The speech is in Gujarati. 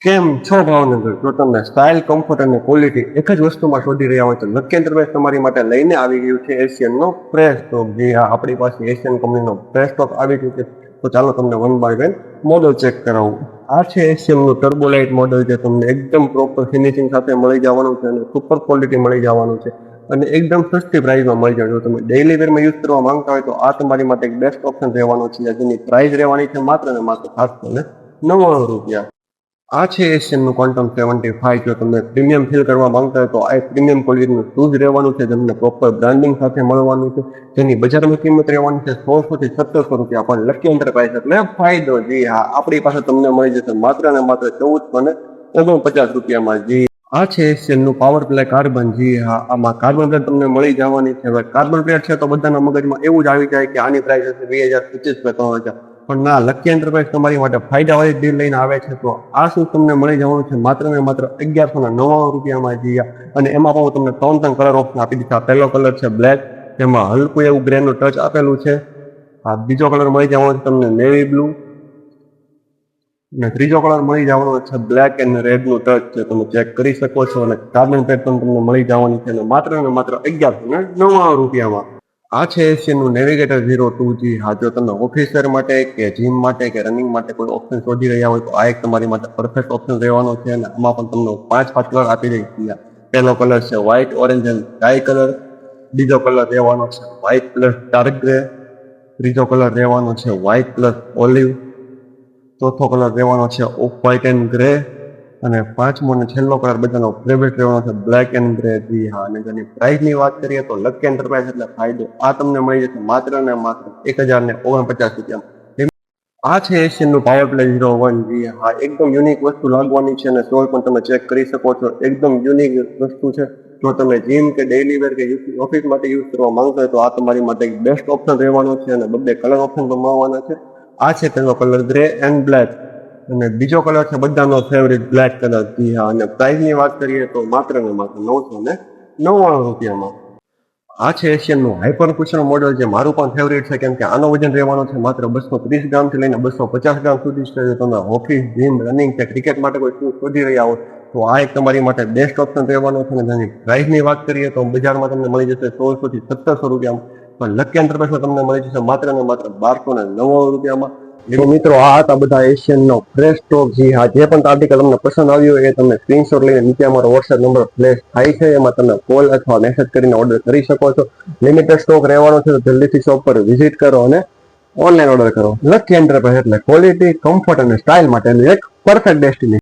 કેમ છો ભાવનગર? જો તમે સ્ટાઇલ, કમ્ફર્ટ અને ક્વોલિટી એક જ વસ્તુમાં શોધી રહ્યા હોય તો લકી એન્ટરપ્રાઇઝ તમારી માટે લઈને આવી ગયું છે એશિયનનો પ્રેસ સ્ટોક. જી હા, આપણી પાસે એશિયન કંપનીનો પ્રેસ સ્ટોક આવી ગયું છે. તો ચાલો તમને one by one model check કરાવું. આ છે એશિયનનું ટર્બોલાઇટ મોડલ, જે તમને એકદમ પ્રોપર ફિનિશિંગ સાથે મળી જવાનું છે અને સુપર ક્વોલિટી મળી જવાનું છે અને એકદમ સસ્તી પ્રાઇસમાં મળી જાય. જો તમે ડેઇલી વેરમાં યુઝ કરવા માંગતા હોય તો આ તમારી માટે એક બેસ્ટ ઓપ્શન રહેવાનો છે. જેની પ્રાઇસ રહેવાની છે માત્ર ને માત્ર 799 રૂપિયા. આ છે એશિયનનું ક્વોન્ટમ 75. જો તમે પ્રીમિયમ ફીલ કરવા માંગતા હોય તો આ પ્રીમિયમ ક્વોલિટીનું શૂઝ રહેવાનું છે, જેમને પ્રોપર બ્રાન્ડિંગ સાથે મળવાનું છે, જેની બજારમાં કિંમત રહેવાની છે 100 થી 1700 રૂપિયા. પણ લકી એન્ટરપ્રાઇઝ એટલે ફાયદો. જી હા, આપણી પાસે તમને મળી જશે માત્ર ને માત્ર 1449 રૂપિયામાં. જી, આ છે એશિયનનું પાવર પ્લે કાર્બન. જી હા, આમાં કાર્બન પ્લેટ તમને મળી જવાની છે. હવે કાર્બન પ્લેટ છે તો બધાના મગજમાં એવું જ આવી જાય કે આની પ્રાઇસ હશે 2025 કે 3000, પણ ના, લકી એન્ટરપ્રાઇઝ તમારી માટે ફાયદાવાળી ડીલ લઈને આવે છે. તો આ શૂઝ તમને મળી જવાનું છે માત્ર ને માત્ર 1199 રૂપિયામાં. જી, અને એમાં પણ હું તમને 3 કલર ઓપ્શન આપી દીધા. પહેલો કલર છે બ્લેક, તેમાં હલકું એવું ગ્રેનું ટચ આપેલું છે. આ બીજો કલર મળી જવાનો છે તમને નેવી બ્લુ, અને ત્રીજો કલર મળી જવાનો છે બ્લેક એન્ડ રેડ નું ટચ છે. તમે ચેક કરી શકો છો. અને કાર્બન પેડ પણ તમને મળી જવાની છે માત્ર ને માત્ર 1199 રૂપિયામાં. આ છે એશિયનનું નેવિગેટર 02. જી હા, જો તમે ઓફિસ વેર માટે કે જીમ માટે કે રનિંગ માટે કોઈ ઓપ્શન શોધી રહ્યા હોય તો આ એક તમારી માટે પરફેક્ટ ઓપ્શન રહેવાનો છે. અને આમાં પણ તમને 5 કલર આપી દઈ છે. પહેલો કલર છે white, orange and sky colour. બીજો કલર રહેવાનો છે વ્હાઇટ પ્લસ ડાર્ક ગ્રે. ત્રીજો કલર રહેવાનો છે વ્હાઇટ પ્લસ ઓલિવ. ચોથો કલર રહેવાનો છે ઓફ વ્હાઇટ એન્ડ ગ્રે. અને પાંચમો અને છેલ્લો કલર બધાનો ફેવરેટ રહેવાનો છે બ્લેક એન્ડ ગ્રે. જી હા, અને જેની પ્રાઇસની વાત કરીએ તો લકી એન્ટરપ્રાઇઝ એટલે ફાયદો. આ તમને મળી જશે માત્ર ને માત્ર 1049 રૂપિયા. આ છે એશિયનનું પાવર પ્લે 01. જી હા, એકદમ યુનિક વસ્તુ લાગવાની છે અને સોલ પણ તમે ચેક કરી શકો છો. એકદમ યુનિક વસ્તુ છે. જો તમે જીમ કે ડેઇલી વેર કે ઓફિસ માટે યુઝ કરવા માંગતા હોય તો આ તમારી માટે એક બેસ્ટ ઓપ્શન રહેવાનો છે. અને બધે કલર ઓપ્શન પણ મળવાના છે. આ છે તેનો કલર ગ્રે એન્ડ બ્લેક, અને બીજો કલર છે બધાનો ફેવરિટ બ્લેક કલર. જી હા, અને પ્રાઇસની વાત કરીએ તો માત્ર ને માત્ર 999 રૂપિયામાં. આ છે એશિયનનું હાઇપર કુશન મોડલ, જે મારું પણ ફેવરિટ છે, કેમ કે આનો વજન રહેવાનો છે માત્ર 230 ગ્રામથી લઈને 250 ગ્રામ સુધી છે. જો તમે ઓફિસ, જીમ, રનિંગ કે ક્રિકેટ માટે કોઈ શૂઝ શોધી રહ્યા હો તો આ એક તમારી માટે બેસ્ટ ઓપ્શન રહેવાનો છે. અને તેની પ્રાઇસની વાત કરીએ તો બજારમાં તમને મળી જશે 1600 થી 1700 રૂપિયામાં, પણ લકી એન્ટરપ્રાઇઝમાં તમને મળી જશે માત્ર ને માત્ર 1299 રૂપિયામાં. તો મિત્રો, આ હતા બધા એશિયનનો ફ્રેશ સ્ટોક. જી હા, જે પણ આર્ટિકલ તમને પસંદ આવ્યો એ તમે સ્ક્રીનશોટ લઈને નીચે અમારો વોટ્સએપ નંબર ફ્લેશ થાય છે, એમાં તમે કોલ અથવા મેસેજ કરીને ઓર્ડર કરી શકો છો. લિમિટેડ સ્ટોક રહેવાનો છે, તો જલ્દીથી શોપ પર વિઝિટ કરો અને ઓનલાઈન ઓર્ડર કરો. લકી એન્ટરપ્રાઇઝ એટલે ક્વોલિટી, કમ્ફર્ટ અને સ્ટાઇલ માટેનું એક પરફેક્ટ ડેસ્ટિનેશન.